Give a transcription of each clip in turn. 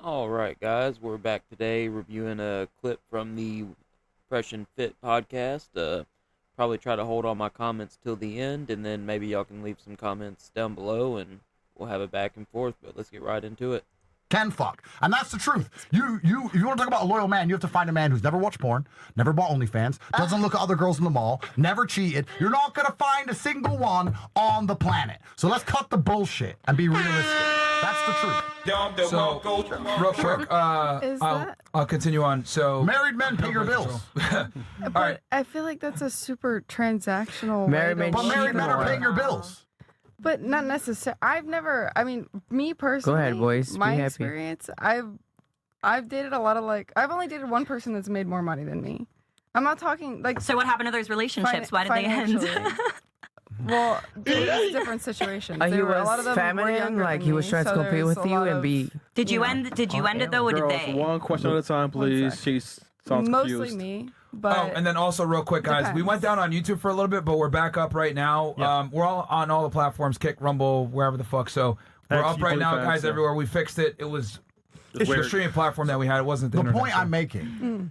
All right, guys, we're back today reviewing a clip from the Fresh and Fit podcast. Probably try to hold all my comments till the end, and then maybe y'all can leave some comments down below, and we'll have it back and forth. But let's get right into it. Can fuck. And that's the truth. If you want to talk about a loyal man, you have to find a man who's never watched porn, never bought OnlyFans, doesn't look at other girls in the mall, never cheated. You're not going to find a single one on the planet. So let's cut the bullshit and be realistic. That's the truth. So, real quick, I'll continue on. So, married men pay your bills. But I feel like that's a super transactional Married men are paying your bills. But not necessarily. Me personally. Go ahead, boys. Be My happy. experience, I've dated a lot of I've only dated one person that's made more money than me. I'm not talking like. So what happened to those relationships? Why did they end? Well, there's different situations. He A lot was of them were feminine, younger like than he was me, trying to so compete there's with a you lot and of- be. Did you end? Did you end it though, or did Girls, they? one question at a time, please. She sounds Mostly confused. me, but and then also real quick, guys, we went down on YouTube for a little bit, but we're back up right now. Yeah. We're all on all the platforms, Kick, Rumble, wherever the fuck. So we're That's up right equally now, fast, guys. yeah. Everywhere. We fixed it. It was the weird. streaming platform that we had. It wasn't the The internet. point I'm making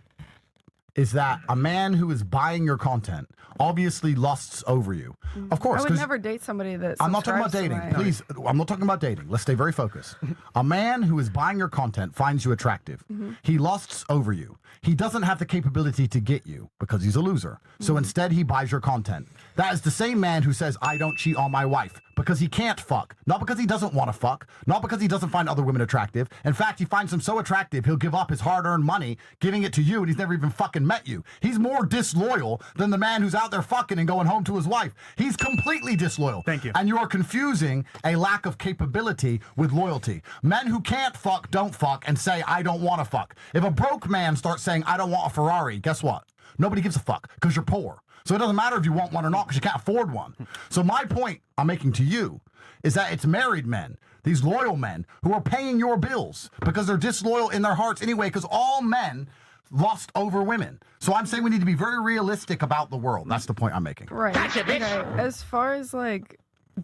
is that a man who is buying your content obviously lusts over you. Of course, I would 'cause never date somebody that. I'm not talking about subscribes to dating. my- Please, I'm not talking about dating. Let's stay very focused. A man who is buying your content finds you attractive. He lusts over you. He doesn't have the capability to get you because he's a loser. So instead, he buys your content. That is the same man who says, I don't cheat on my wife because he can't fuck. Not because he doesn't want to fuck. Not because he doesn't find other women attractive. In fact, he finds them so attractive, he'll give up his hard-earned money, giving it to you, and he's never even fucking met you. He's more disloyal than the man who's out there fucking and going home to his wife. He's completely disloyal. Thank you. And you are confusing a lack of capability with loyalty. Men who can't fuck don't fuck and say, I don't want to fuck. If a broke man starts saying, I don't want a Ferrari, guess what? Nobody gives a fuck because you're poor. So it doesn't matter if you want one or not because you can't afford one. So my point I'm making to you is that it's married men, these loyal men, who are paying your bills because they're disloyal in their hearts anyway, because all men lust over women. So I'm saying we need to be very realistic about the world. That's the point I'm making. Right. Okay. As far as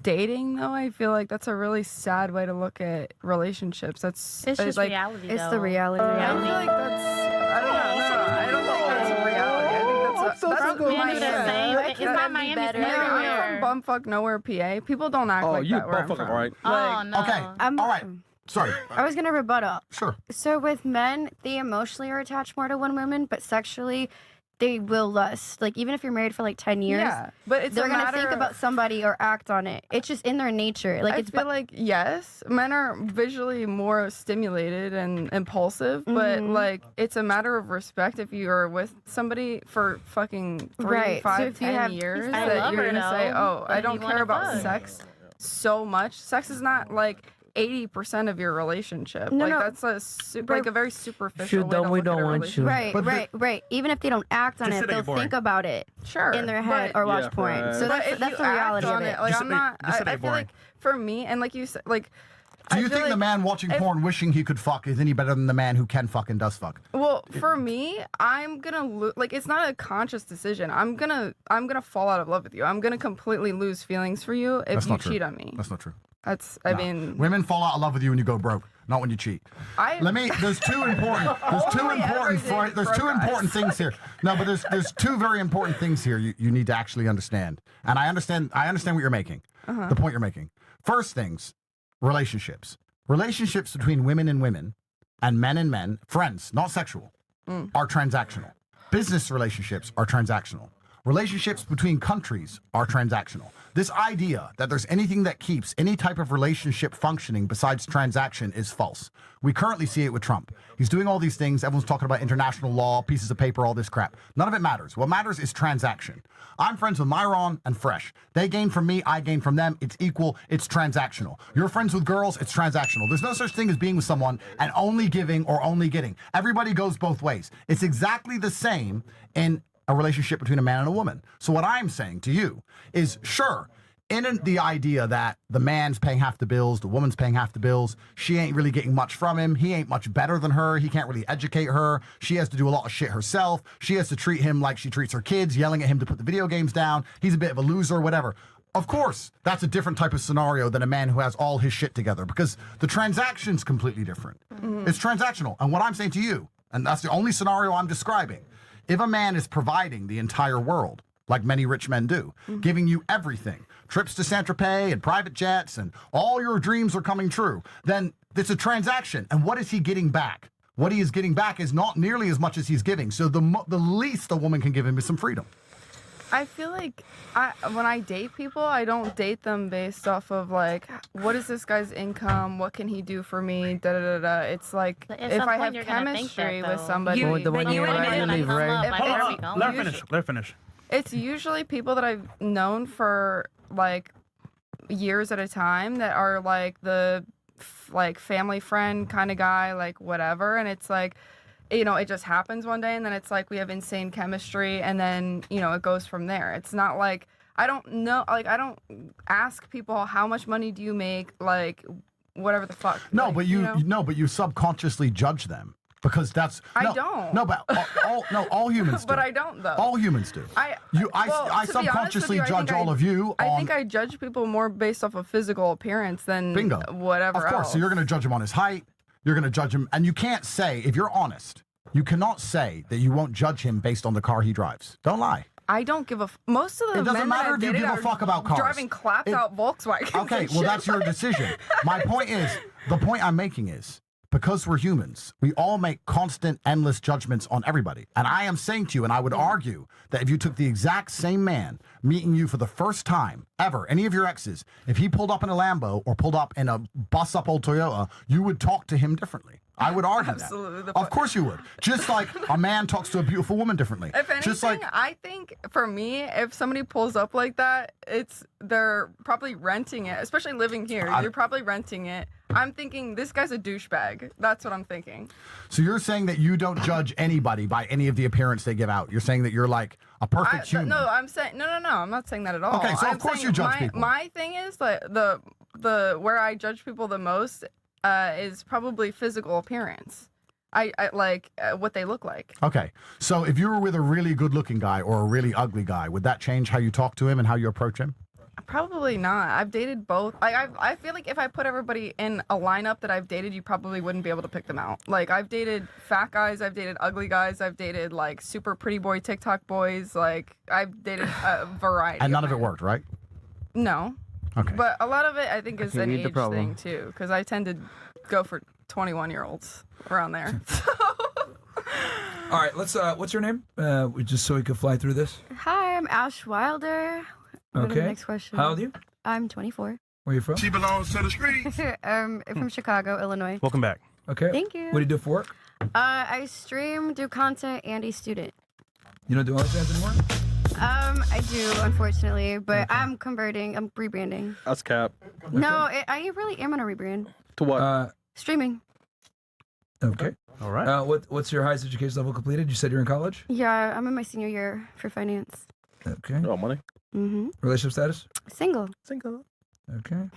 dating, though, I feel like that's a really sad way to look at relationships. It's just reality, It's though. the reality. I feel like that's. I don't know. No, I don't think that's reality. I think that's Miami the same. It's not Miami. It's I'm everywhere. from bumfuck nowhere, PA. People don't act Oh, like you that where I'm bumfuck, from. right? Oh no. Okay. All right. Sorry. I was gonna rebuttal. Sure. So with men, they emotionally are attached more to one woman, but sexually, they will lust. Like even if you're married for 10 years, Yeah, but it's they're a gonna matter think of- about somebody or act on it. It's just in their nature. Like I it's feel like yes, men are visually more stimulated and impulsive, but it's a matter of respect if you are with somebody for fucking 3, Right. So 5, if you 10 have- years I that love you're her, gonna say, though, oh, but I you don't wanna care about fuck. sex so much. Sex is not 80% of your relationship. No, no. That's a a very superficial way to we look don't at a want you. relationship. right. Even if they don't act on Just it, sit there, they'll boring. think about it Sure, in their head but- or watch Yeah, porn. right. So But if that's you the act reality of on it. Like Just I'm sit- not. just sit I there, feel boring. like for me, and like you said, Do you I feel think the like man watching if- porn wishing he could fuck is any better than the man who can fuck and does fuck? Well, for me, I'm gonna it's not a conscious decision. I'm gonna fall out of love with you. I'm gonna completely lose feelings for you if That's you not true. cheat on me. That's not true. I No. mean, Women fall out of love with you when you go broke, not when you cheat. There's two important broke things here. No, but there's two very important things here you need to actually understand. And I understand what you're making. The point you're making. First things, relationships. Relationships between women and men, friends, not sexual, are transactional. Business relationships are transactional. Relationships between countries are transactional. This idea that there's anything that keeps any type of relationship functioning besides transaction is false. We currently see it with Trump. He's doing all these things. Everyone's talking about international law, pieces of paper, all this crap. None of it matters. What matters is transaction. I'm friends with Myron and Fresh. They gain from me, I gain from them. It's equal. It's transactional. You're friends with girls, it's transactional. There's no such thing as being with someone and only giving or only getting. Everybody goes both ways. It's exactly the same in a relationship between a man and a woman. So what I'm saying to you is, sure, in the idea that the man's paying half the bills, the woman's paying half the bills, she ain't really getting much from him, he ain't much better than her, he can't really educate her, she has to do a lot of shit herself, she has to treat him like she treats her kids, yelling at him to put the video games down, he's a bit of a loser, whatever. Of course, that's a different type of scenario than a man who has all his shit together because the transaction's completely different. It's transactional. And what I'm saying to you, and that's the only scenario I'm describing, if a man is providing the entire world, like many rich men do, giving you everything, trips to Saint-Tropez and private jets and all your dreams are coming true, then it's a transaction. And what is he getting back? What he is getting back is not nearly as much as he's giving. So the least a woman can give him is some freedom. I feel like when I date people, I don't date them based off of like, what is this guy's income? What can he do for me? Da da da da. It's like if I have chemistry with somebody, Let her finish. It's usually people that I've known for like years at a time that are like the like family friend kind of guy, like whatever, and it's like, you know, it just happens one day and then it's like we have insane chemistry and then, you know, it goes from there. It's not like I don't know, like I don't ask people how much money do you make, like whatever the fuck. No, like, but but you subconsciously judge them because that's I don't. No, but all humans do. But I don't though. All humans do. I subconsciously judge all of you. I think I judge people more based off of physical appearance than whatever else. Of course. So you're going to judge him on his height. You're going to judge him, and you can't say, if you're honest, you cannot say that you won't judge him based on the car he drives. Don't lie. I don't give a. Most of the it doesn't men matter that if you give a fuck about cars. Driving clapped out Volkswagens. Okay, well that's your decision. My point is, the point I'm making is, because we're humans, we all make constant, endless judgments on everybody. And I am saying to you, and I would argue that if you took the exact same man meeting you for the first time ever, any of your exes, if he pulled up in a Lambo or pulled up in a bus-up old Toyota, you would talk to him differently. I would argue that. Of course you would. Just like a man talks to a beautiful woman differently. If anything, just like, I think for me, if somebody pulls up like that, they're probably renting it, especially living here. You're probably renting it. I'm thinking this guy's a douchebag. That's what I'm thinking. So you're saying that you don't judge anybody by any of the appearance they give out. You're saying that you're like a perfect human. No, I'm saying no. I'm not saying that at all. Okay, so of course you judge people. My thing is like the where I judge people the most is probably physical appearance. I like what they look like. Okay, so if you were with a really good-looking guy or a really ugly guy, would that change how you talk to him and how you approach him? Probably not. I've dated both. I feel like if I put everybody in a lineup that I've dated, you probably wouldn't be able to pick them out. Like I've dated fat guys, I've dated ugly guys, I've dated like super pretty boy TikTok boys. Like I've dated a variety. And none of it worked, right? No. Okay. But a lot of it, I think, is an age thing too, because I tend to go for 21-year-olds around there. All right, let's. What's your name? Just so we can fly through this. Hi, I'm Ash Wilder. Go to the next question. How old are you? I'm 24. Where are you from? She belongs to the streets. I'm from Chicago, Illinois. Welcome back. Okay. Thank you. What do you do for work? I stream, do content, and a student. You don't do OnlyFans anymore? I do, unfortunately, but I'm converting. I'm rebranding. That's cap. No, I really am gonna rebrand. To what? Streaming. Okay. All right. What's your highest education level completed? You said you're in college? Yeah, I'm in my senior year for finance. Okay. Oh, money. Mm-hmm. Relationship status? Single. Okay.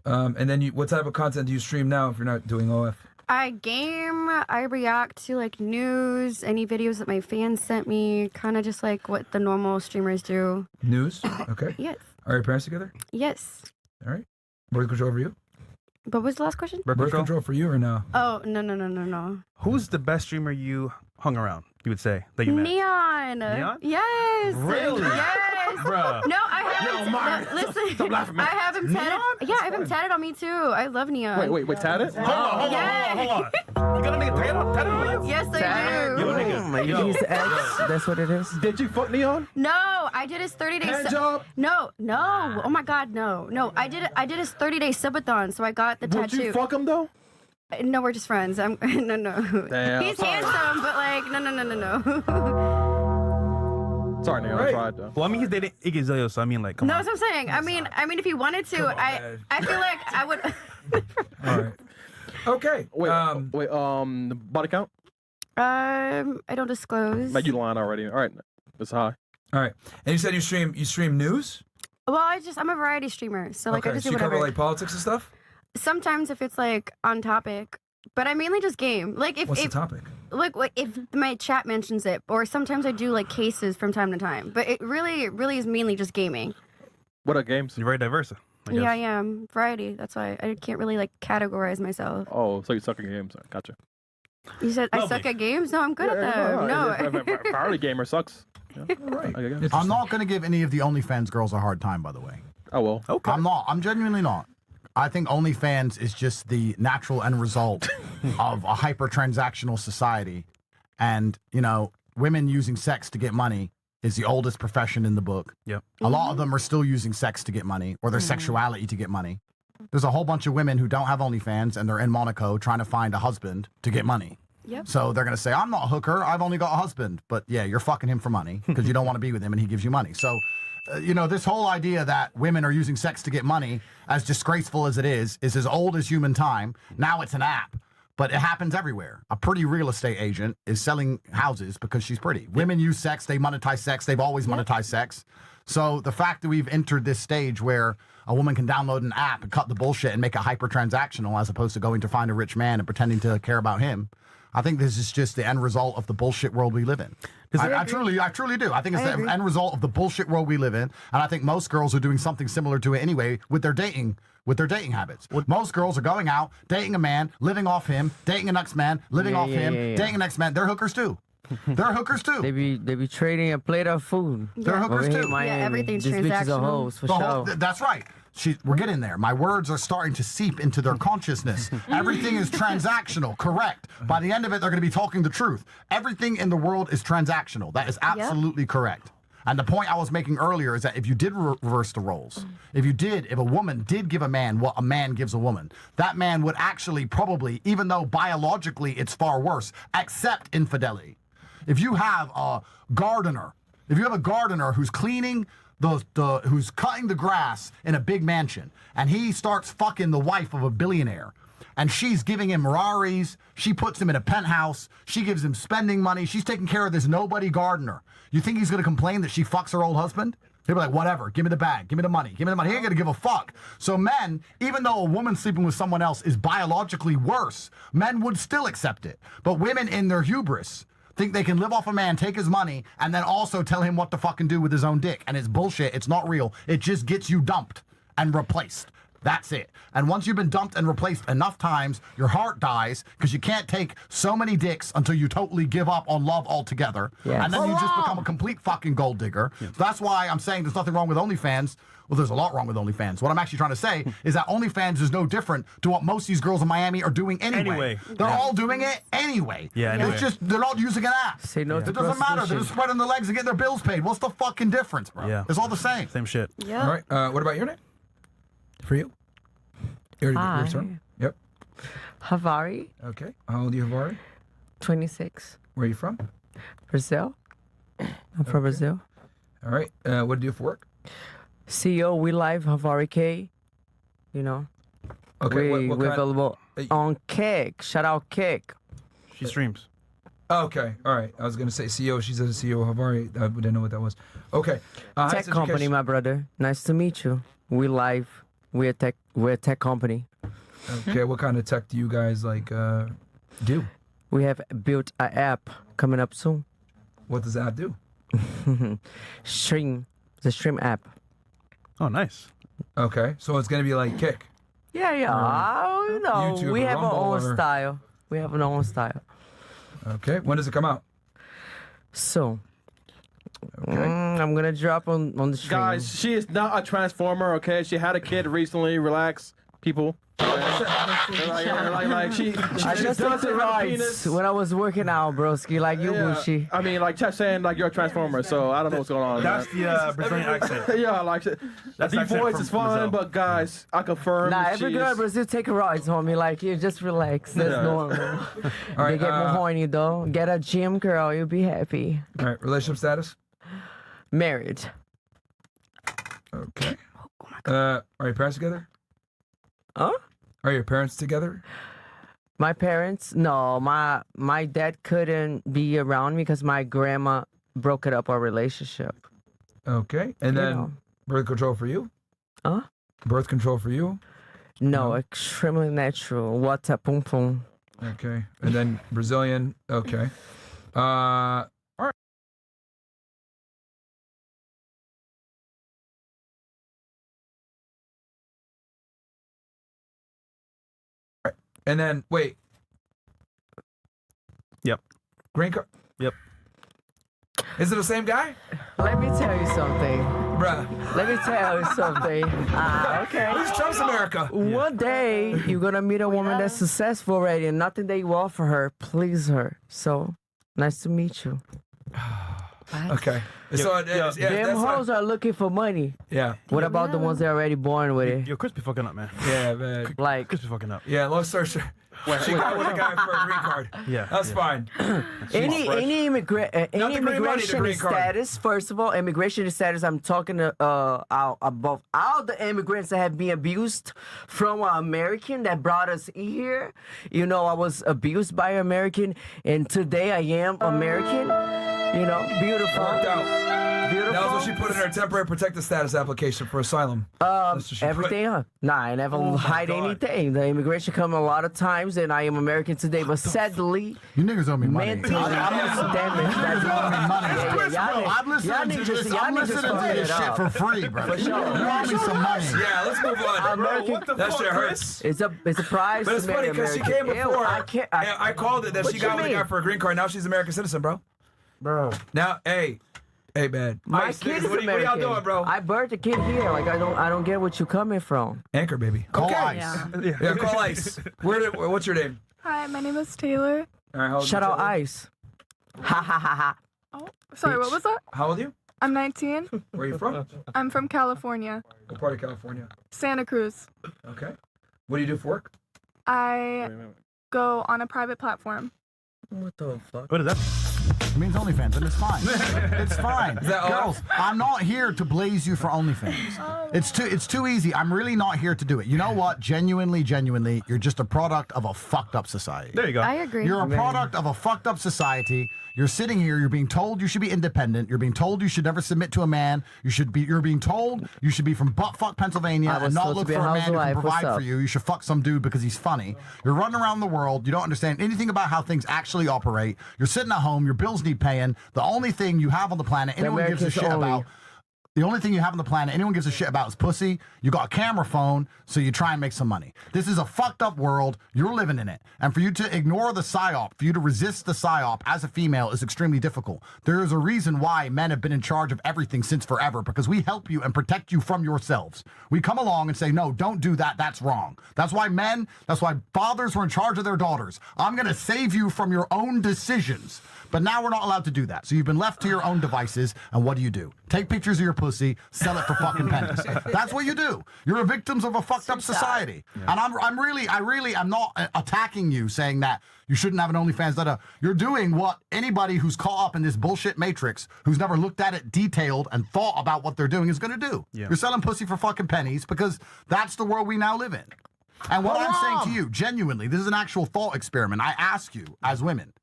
And then what type of content do you stream now if you're not doing OF? I game. I react to like news, any videos that my fans sent me, kind of just like what the normal streamers do. News? Okay. Yes. Are your parents together? Yes. All right. Birth control for you? What was the last question? Birth control for you or no? Oh, no. Who's the best streamer you hung around, you would say, that you met? Neon. Neon? Yes. Really? Yes. Bruh. No, I haven't. Listen, Stop laughing, man. I have him tatted. Yeah, I have him tatted on me too. I love Neon. Wait, tatted? Hold on. You got a nigga tatted on you? Yes, I do. Yo, nigga. He's the ex. That's what it is. Did you fuck Neon? No, I did his 30-day Hand job? No. Oh my God, no. I did his 30-day subathon, so I got the tattoo. Would you fuck him though? No, we're just friends. No. Damn, He's sorry. handsome, but like, no. Sorry, nigga. I tried though. Well, I mean, he's dating Iggy Azalea, so I mean, like, come No, on. that's what I'm saying. I mean, if he wanted to, I feel like I would. All right. Okay. Wait, the body count? I don't disclose. Like you lying already. All right, it's high. All right. And you said you stream news? Well, I'm a variety streamer, so like I just so do you whatever. cover like politics and stuff? Sometimes if it's like on topic, but I mainly just game. Like What's the topic? Like if my chat mentions it, or sometimes I do like cases from time to time. But it really is mainly just gaming. What are games? You're very diverse. I guess. Yeah, I am. Variety. That's why I can't really like categorize myself. Oh, so you suck at games. Gotcha. You said I Lovely. suck at games? No, I'm good at them. No. Variety gamer sucks. Yeah. Right. I guess. I'm not going to give any of the OnlyFans girls a hard time, by the way. Oh well. Okay. I'm not. I'm genuinely not. I think OnlyFans is just the natural end result of a hyper transactional society. And, women using sex to get money is the oldest profession in the book. Yep. A lot of them are still using sex to get money or their sexuality to get money. There's a whole bunch of women who don't have OnlyFans and they're in Monaco trying to find a husband to get money. Yep. So they're going to say, I'm not a hooker. I've only got a husband. But yeah, you're fucking him for money because you don't want to be with him and he gives you money. So, this whole idea that women are using sex to get money, as disgraceful as it is as old as human time. Now it's an app. But it happens everywhere. A pretty real estate agent is selling houses because she's pretty. Women use sex. They monetize sex. They've always monetized sex. So the fact that we've entered this stage where a woman can download an app and cut the bullshit and make it hyper transactional as opposed to going to find a rich man and pretending to care about him. I think this is just the end result of the bullshit world we live in. I truly do. I think it's the end result of the bullshit world we live in. And I think most girls are doing something similar to it anyway with their dating habits. Most girls are going out, dating a man, living off him, dating a next man, living off him, dating a next man. They're hookers too. They're hookers too. They be trading a plate of food. They're hookers Over here too. in Miami. everything's These bitches are transactional. hoes for sure. That's right. We're getting there. My words are starting to seep into their consciousness. Everything is transactional, correct. By the end of it, they're going to be talking the truth. Everything in the world is transactional. That is absolutely correct. And the point I was making earlier is that if you did reverse the roles, if a woman did give a man what a man gives a woman, that man would actually probably, even though biologically it's far worse, accept infidelity. If you have a gardener who's cleaning who's cutting the grass in a big mansion, and he starts fucking the wife of a billionaire, and she's giving him Ferraris, she puts him in a penthouse, she gives him spending money, she's taking care of this nobody gardener. You think he's gonna complain that she fucks her old husband? He'll be like, whatever, give me the bag, give me the money, give me the money. He ain't gonna give a fuck. So men, even though a woman sleeping with someone else is biologically worse, men would still accept it. But women in their hubris think they can live off a man, take his money, and then also tell him what to fucking do with his own dick. And it's bullshit. It's not real. It just gets you dumped and replaced. That's it. And once you've been dumped and replaced enough times, your heart dies because you can't take so many dicks until you totally give up on love altogether. Yes. And then you just become a complete fucking gold digger. So that's why I'm saying there's nothing wrong with OnlyFans. Well, there's a lot wrong with OnlyFans. What I'm actually trying to say is that OnlyFans is no different to what most of these girls in Miami are doing anyway. They're all doing it anyway. Yeah, anyway. It's just they're not using an app. Say no to It doesn't matter. They're prostitution. just spreading their legs and getting their bills paid. What's the fucking difference, bro? Yeah. It's all the same. Same shit. Yeah. All right. What about your name? For you? Your Hi. turn? Yep. Havari, Okay. How old are you, Havari? 26, Where are you from? Brazil. I'm from Brazil. All right. What do you do for work? CEO, we live Havari K. Okay. we what kind? available on Kick. Shout out Kick. She streams. Okay. All right. I was gonna say CEO. She said CEO Havari. I didn't know what that was. Okay. Tech company, my brother. Nice to meet you. We live. We're a tech company. Okay. What kind of tech do you guys do? We have built an app coming up soon. What does that do? Stream. The stream app. Oh, nice. Okay. So it's gonna be like Kick. Yeah. YouTube We or have our Rumble own or- style. We have our own style. Okay. When does it come out? So, Okay. I'm gonna drop on the stream. Guys, she is not a transformer, okay? She had a kid recently. Relax, people. She I just took doesn't the have a rides penis. when I was working out, broski. Like you, Yeah. Gucci. I mean, like Chef saying like you're a transformer, so I don't know what's going on. That's the Brazilian accent. Yeah, like the accent voice from is fine, Brazil. but guys, I confirm. Nah, that every she girl in is- Brazil take rides, homie. Like you just relax. That's Yeah. normal. All They right. get more horny though. Get a gym, girl. You'll be happy. All right. Relationship status. Married. Okay. Are your parents together? Huh? Are your parents together? My parents? No, my dad couldn't be around me because my grandma broke it up our relationship. Okay. And You then know. birth control for you? Huh? Birth control for you? No, extremely natural. Water pum pum. Okay. And then Brazilian. Okay. And then wait. Yep. Green card. Yep. Is it the same guy? Let me tell you something. Bruh. Let me tell you something. Okay. This is Trump's America. One day you're gonna meet a woman that's successful already, and nothing that you offer her please her. So nice to meet you. Okay. So it is. Yeah, Them that's hoes not, are looking for money. yeah. What about the ones that are already born with it? Yo, Chris be fucking up, man. Yeah, man. Like, Chris be fucking up. Yeah, long story short. She got with a guy for a green card. Yeah. That's fine. any Not the green money, the immigration green card. status. First of all, immigration status. I'm talking about all the immigrants that have been abused from an American that brought us here. You know, I was abused by an American, and today I am American. You know, beautiful. Worked out. Beautiful. That was what she put in her temporary protected status application for asylum. That's what she Everything, huh? Nah, I never hide anything. The immigration come a lot of times, and I am American today, but sadly, You niggas owe me money. mentally I'm damaged. That's all. I'm listening to this. I'm listening to this shit for free, bro. For sure. You owe me some money. Yeah, let's move on. American, That shit hurts. it's a prize But it's to funny marry because she American. came before. Ew, I can't. I called it that What she you got with a guy mean? for a green card. Now she's an American citizen, bro. Now, hey, man. My Ice, kid niggas, is what American. y'all doing, bro? I birthed a kid here. Like I don't get what you coming from. Anchor, baby. Call Okay. ICE. Yeah, call Ice. What's your name? Hi, my name is Taylor. All right, how old Shout you, out Taylor? Ice. Ha ha ha ha. Oh, sorry, what was that? How old are you? I'm 19. Where are you from? I'm from California, What part of California? Santa Cruz. Okay. What do you do for work? I go on a private platform. What the fuck? What is that? It means OnlyFans, and it's fine. It's fine. that all? Girls, I'm not here to blaze you for OnlyFans. It's too easy. I'm really not here to do it. You know what? Genuinely, you're just a product of a fucked up society. There you go. I agree. You're a product of a fucked up society. You're sitting here. You're being told you should be independent. You're being told you should never submit to a man. You're being told you should be from buttfuck Pennsylvania I was and not supposed look to be for a a man who can housewife. What's provide for up? you. You should fuck some dude because he's funny. You're running around the world. You don't understand anything about how things actually operate. You're sitting at home. Your bills need paying. The only thing you have on the planet anyone gives a Americans shit only. about. The only thing you have on the planet anyone gives a shit about is pussy. You got a camera phone, so you try and make some money. This is a fucked up world. You're living in it. And for you to ignore the psyop, for you to resist the psyop as a female is extremely difficult. There is a reason why men have been in charge of everything since forever, because we help you and protect you from yourselves. We come along and say, no, don't do that. That's wrong. That's why fathers were in charge of their daughters. I'm going to save you from your own decisions. But now we're not allowed to do that. So you've been left to your own devices, and what do? Take pictures of your pussy, sell it for fucking pennies. That's what you do. You're a victims of a fucked up society. And I'm not attacking you saying that you shouldn't have an OnlyFans. You're doing what anybody who's caught up in this bullshit matrix, who's never looked at it detailed and thought about what they're doing, is going to do. Yeah. You're selling pussy for fucking pennies because that's the world we now live in. And what I'm saying to you, genuinely, this is an actual thought experiment. I ask you, as women,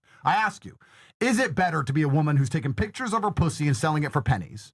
is it better to be a woman who's taking pictures of her pussy and selling it for pennies?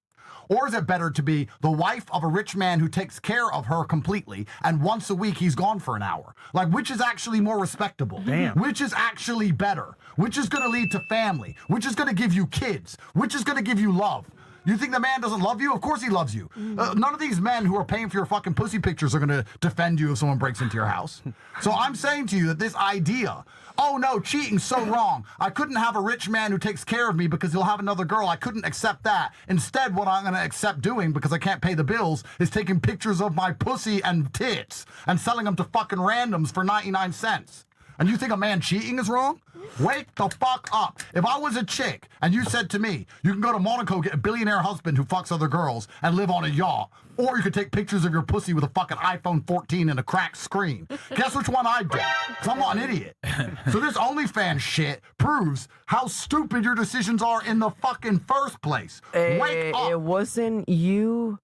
Or is it better to be the wife of a rich man who takes care of her completely and once a week he's gone for an hour? Like, which is actually more respectable? Damn. Which is actually better? Which is going to lead to family? Which is going to give you kids? Which is going to give you love? You think the man doesn't love you? Of course he loves you. None of these men who are paying for your fucking pussy pictures are going to defend you if someone breaks into your house. So I'm saying to you that this idea, oh no, cheating's so wrong. I couldn't have a rich man who takes care of me because he'll have another girl. I couldn't accept that. Instead, what I'm going to accept doing, because I can't pay the bills, is taking pictures of my pussy and tits and selling them to fucking randoms for 99 cents. And you think a man cheating is wrong? Wake the fuck up. If I was a chick and you said to me, you can go to Monaco, get a billionaire husband who fucks other girls and live on a yacht, or you could take pictures of your pussy with a fucking iPhone 14 and a cracked screen. Guess which one I'd do? Because I'm not an idiot. So this OnlyFans shit proves how stupid your decisions are in the fucking first place. Wake up. It wasn't you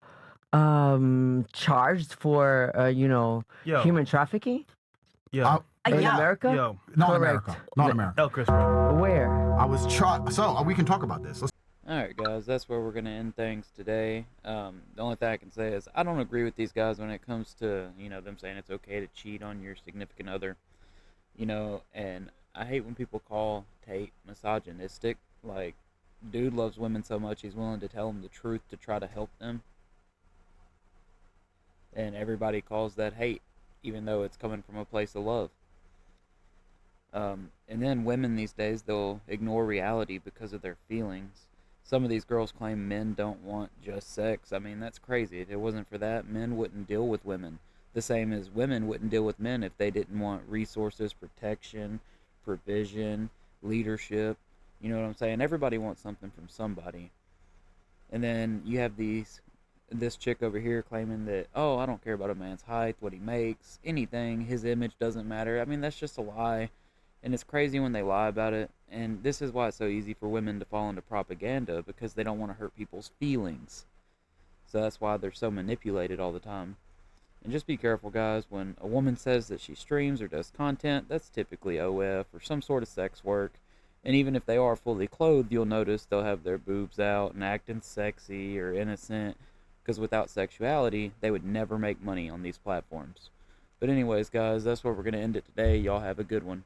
charged for Yo. human trafficking Yo. in Yeah. America? Yo. Not Correct. America. Not America. El Chris, bro. Where? I was so we can talk about this. Let's Alright guys, that's where we're going to end things today. The only thing I can say is I don't agree with these guys when it comes to, them saying it's okay to cheat on your significant other. And I hate when people call Tate misogynistic. Like, dude loves women so much he's willing to tell them the truth to try to help them. And everybody calls that hate, even though it's coming from a place of love. And then women these days, they'll ignore reality because of their feelings. Some of these girls claim men don't want just sex. I mean, that's crazy. If it wasn't for that, men wouldn't deal with women. The same as women wouldn't deal with men if they didn't want resources, protection, provision, leadership. You know what I'm saying? Everybody wants something from somebody. And then you have this chick over here claiming that, oh, I don't care about a man's height, what he makes, anything, his image doesn't matter. I mean, that's just a lie. And it's crazy when they lie about it. And this is why it's so easy for women to fall into propaganda, because they don't want to hurt people's feelings. So that's why they're so manipulated all the time. And just be careful, guys. When a woman says that she streams or does content, that's typically OF or some sort of sex work. And even if they are fully clothed, you'll notice they'll have their boobs out and acting sexy or innocent. Because without sexuality, they would never make money on these platforms. But anyways, guys, that's where we're going to end it today. Y'all have a good one.